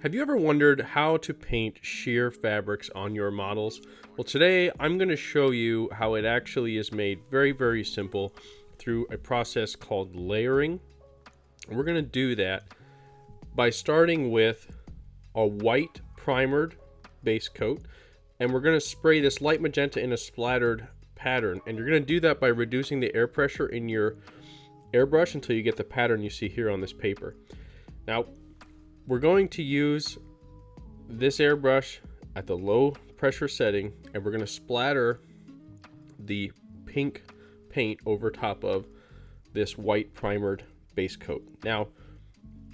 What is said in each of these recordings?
Have you ever wondered how to paint sheer fabrics on your models? Well, today I'm going to show you how it actually is made very simple through a process called layering. We're going to do that by starting with a white primered base coat, and we're going to spray this light magenta in a splattered pattern, and you're going to do that by reducing the air pressure in your airbrush until you get the pattern you see here on this paper. Now, we're going to use this airbrush at the low pressure setting, and we're going to splatter the pink paint over top of this white primered base coat. Now,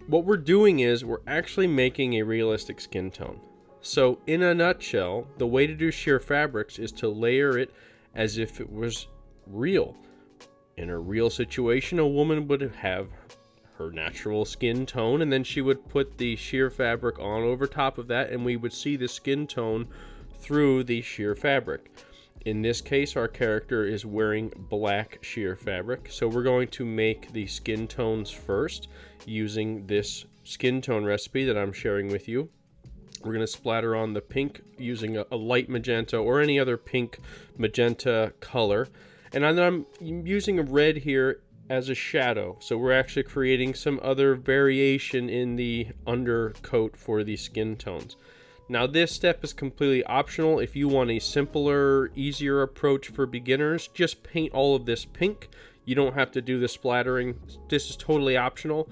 what we're doing is we're actually making a realistic skin tone. So in a nutshell, the way to do sheer fabrics is to layer it as if it was real. In a real situation, a woman would have her natural skin tone, and then she would put the sheer fabric on over top of that, and we would see the skin tone through the sheer fabric. In this case, our character is wearing black sheer fabric, so we're going to make the skin tones first using this skin tone recipe that I'm sharing with you. We're going to splatter on the pink using a light magenta or any other pink magenta color, and then I'm using a red here as a shadow, so we're actually creating some other variation in the undercoat for the skin tones. Now, this step is completely optional. If you want a simpler, easier approach for beginners, just paint all of this pink. You don't have to do the splattering. This is totally optional.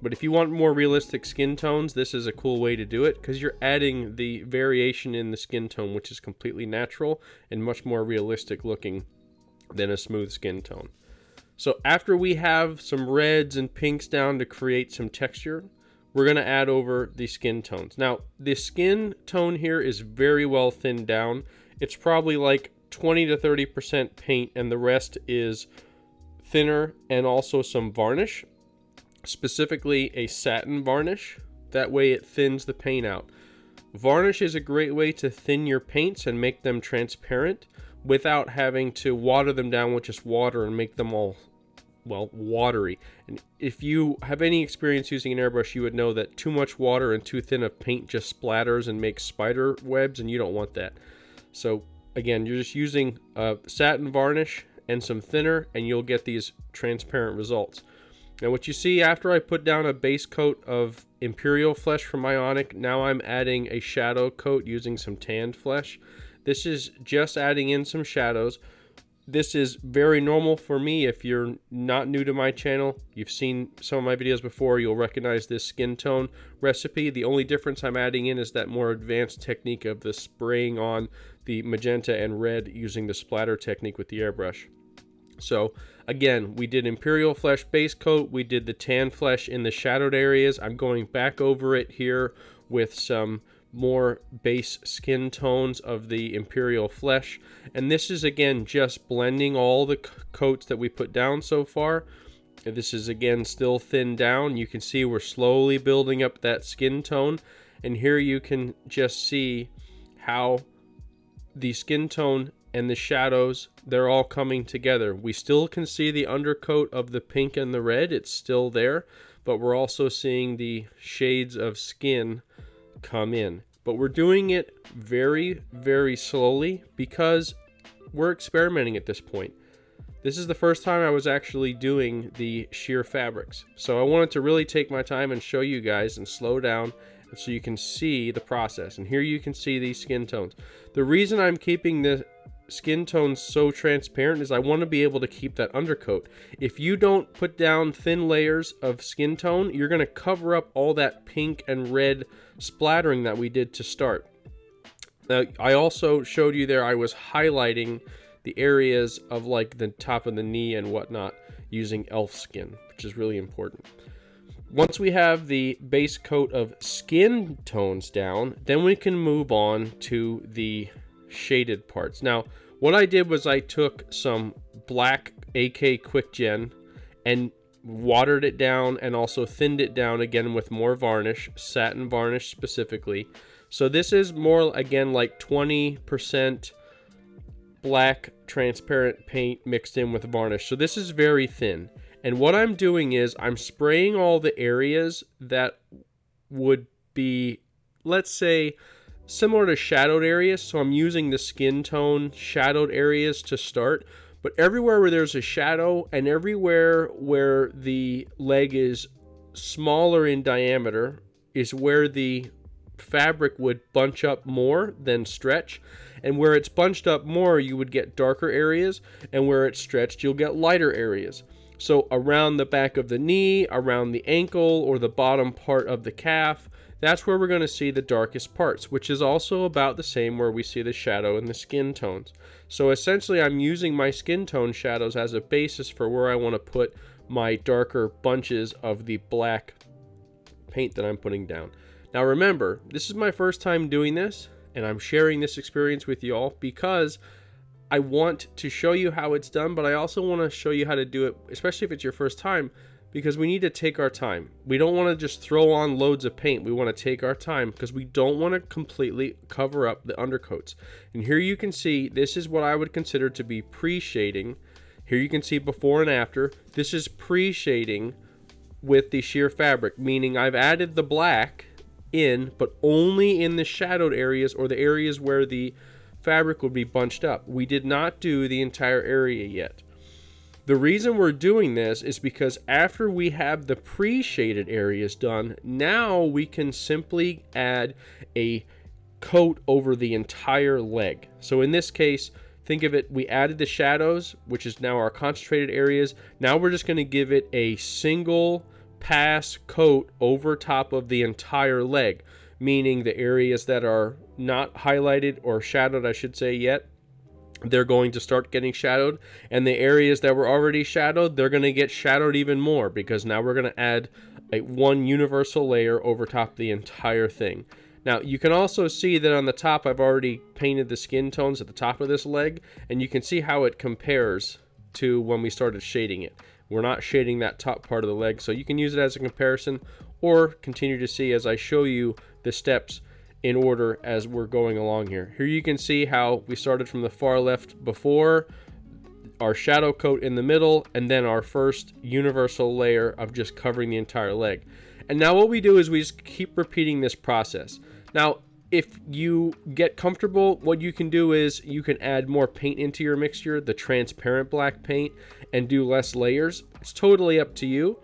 But if you want more realistic skin tones, this is a cool way to do it, because you're adding the variation in the skin tone, which is completely natural and much more realistic looking than a smooth skin tone. So after we have some reds and pinks down to create some texture, we're going to add over the skin tones. Now, the skin tone here is very well thinned down. It's probably like 20 to 30% paint, and the rest is thinner and also some varnish, specifically a satin varnish. That way it thins the paint out. Varnish is a great way to thin your paints and make them transparent without having to water them down with just water and make them all, well, watery. And if you have any experience using an airbrush, you would know that too much water and too thin of paint just splatters and makes spider webs, and you don't want that. So again, you're just using a satin varnish and some thinner, and you'll get these transparent results. Now, what you see after I put down a base coat of Imperial flesh from Ionic, now I'm adding a shadow coat using some tanned flesh. This is just adding in some shadows. This is very normal for me. If you're not new to my channel, you've seen some of my videos before, you'll recognize this skin tone recipe. The only difference I'm adding in is that more advanced technique of the spraying on the magenta and red using the splatter technique with the airbrush. So again, we did Imperial flesh base coat, we did the tan flesh in the shadowed areas. I'm going back over it here with some more base skin tones of the Imperial flesh, and this is again just blending all the coats that we put down so far. This is again still thinned down. You can see we're slowly building up that skin tone, and here you can just see how the skin tone and the shadows, they're all coming together. We still can see the undercoat of the pink and the red, it's still there, but we're also seeing the shades of skin come in. But we're doing it very slowly because we're experimenting at this point. This is the first time I was actually doing the sheer fabrics, so I wanted to really take my time and show you guys and slow down so you can see the process. And here you can see these skin tones. The reason I'm keeping the skin tones so transparent is I want to be able to keep that undercoat. If you don't put down thin layers of skin tone, you're going to cover up all that pink and red splattering that we did to start. Now, I also showed you there I was highlighting the areas of like the top of the knee and whatnot using elf skin, which is really important. Once we have the base coat of skin tones down, then we can move on to the shaded parts. Now, what I did was I took some black AK Quick Gen and watered it down and also thinned it down again with more varnish, satin varnish specifically. So this is more again like 20% black transparent paint mixed in with varnish. So this is very thin. And what I'm doing is I'm spraying all the areas that would be let's say, similar to shadowed areas. So I'm using the skin tone shadowed areas to start. But everywhere where there's a shadow and everywhere where the leg is smaller in diameter is where the fabric would bunch up more than stretch. And where it's bunched up more, you would get darker areas. And where it's stretched, you'll get lighter areas. So around the back of the knee, around the ankle, or the bottom part of the calf, that's where we're going to see the darkest parts, which is also about the same where we see the shadow and the skin tones. So essentially, I'm using my skin tone shadows as a basis for where I want to put my darker bunches of the black paint that I'm putting down. Now remember, this is my first time doing this, and I'm sharing this experience with you all because I want to show you how it's done, but I also want to show you how to do it, especially if it's your first time, because we need to take our time. We don't want to just throw on loads of paint. We want to take our time because we don't want to completely cover up the undercoats. And here you can see, this is what I would consider to be pre-shading. Here you can see before and after. This is pre-shading with the sheer fabric, meaning I've added the black in, but only in the shadowed areas or the areas where the fabric would be bunched up. We did not do the entire area yet. The reason we're doing this is because after we have the pre-shaded areas done, now we can simply add a coat over the entire leg. So in this case, think of it, we added the shadows, which is now our concentrated areas. Now we're just going to give it a single pass coat over top of the entire leg, meaning the areas that are not highlighted or shadowed, I should say, yet, they're going to start getting shadowed, and the areas that were already shadowed, they're going to get shadowed even more, because now we're going to add one universal layer over top the entire thing. Now you can also see that on the top I've already painted the skin tones at the top of this leg, and you can see how it compares to when we started shading it. We're not shading that top part of the leg, so you can use it as a comparison or continue to see as I show you the steps in order as we're going along here. Here you can see how we started from the far left before, our shadow coat in the middle, and then our first universal layer of just covering the entire leg. And now what we do is we just keep repeating this process. Now, if you get comfortable, what you can do is you can add more paint into your mixture, the transparent black paint, and do less layers. It's totally up to you.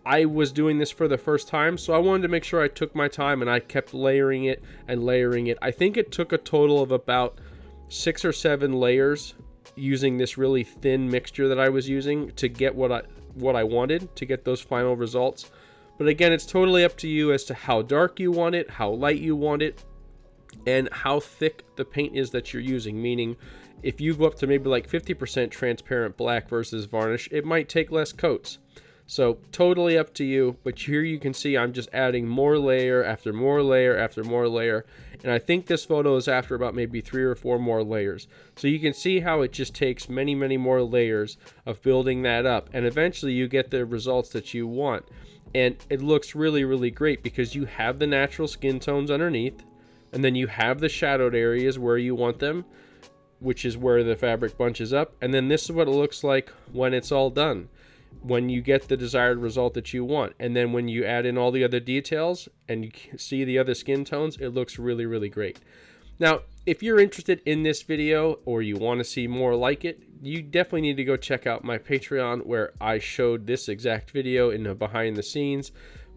I was doing this for the first time, so I wanted to make sure I took my time and I kept layering it and layering it. I think it took a total of about 6 or 7 layers using this really thin mixture that I was using to get what I wanted, to get those final results. But again, it's totally up to you as to how dark you want it, how light you want it, and how thick the paint is that you're using. Meaning, if you go up to maybe like 50% transparent black versus varnish, it might take less coats. So totally up to you, but here you can see I'm just adding more layer after more layer after more layer, and I think this photo is after about maybe 3 or 4 more layers. So you can see how it just takes many more layers of building that up, and eventually you get the results that you want. And it looks really great because you have the natural skin tones underneath, and then you have the shadowed areas where you want them, which is where the fabric bunches up, and then this is what it looks like when it's all done, when you get the desired result that you want. And then when you add in all the other details and you see the other skin tones, it looks really great. Now, if you're interested in this video or you want to see more like it, you definitely need to go check out my Patreon, where I showed this exact video in the behind the scenes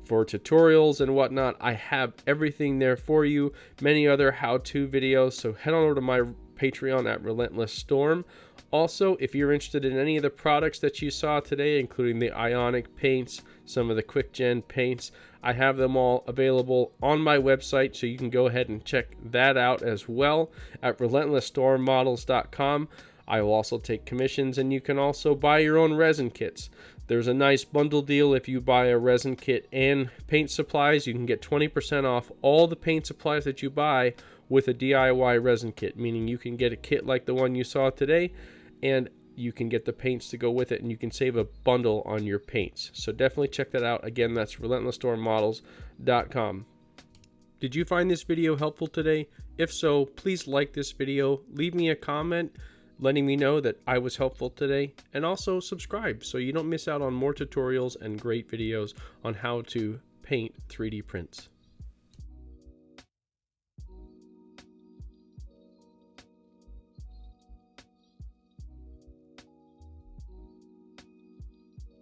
for tutorials and whatnot. I have everything there for you, many other how-to videos, so head on over to my Patreon at Relentless Storm. Also, if you're interested in any of the products that you saw today, including the Ionic paints, some of the Quick Gen paints, I have them all available on my website, so you can go ahead and check that out as well at relentlessstormmodels.com. I will also take commissions, and you can also buy your own resin kits. There's a nice bundle deal. If you buy a resin kit and paint supplies, you can get 20% off all the paint supplies that you buy with a DIY resin kit, meaning you can get a kit like the one you saw today, and you can get the paints to go with it, and you can save a bundle on your paints. So definitely check that out. Again, that's relentlessstormmodels.com. Did you find this video helpful today? If so, please like this video, leave me a comment letting me know that I was helpful today, and also subscribe so you don't miss out on more tutorials and great videos on how to paint 3D prints.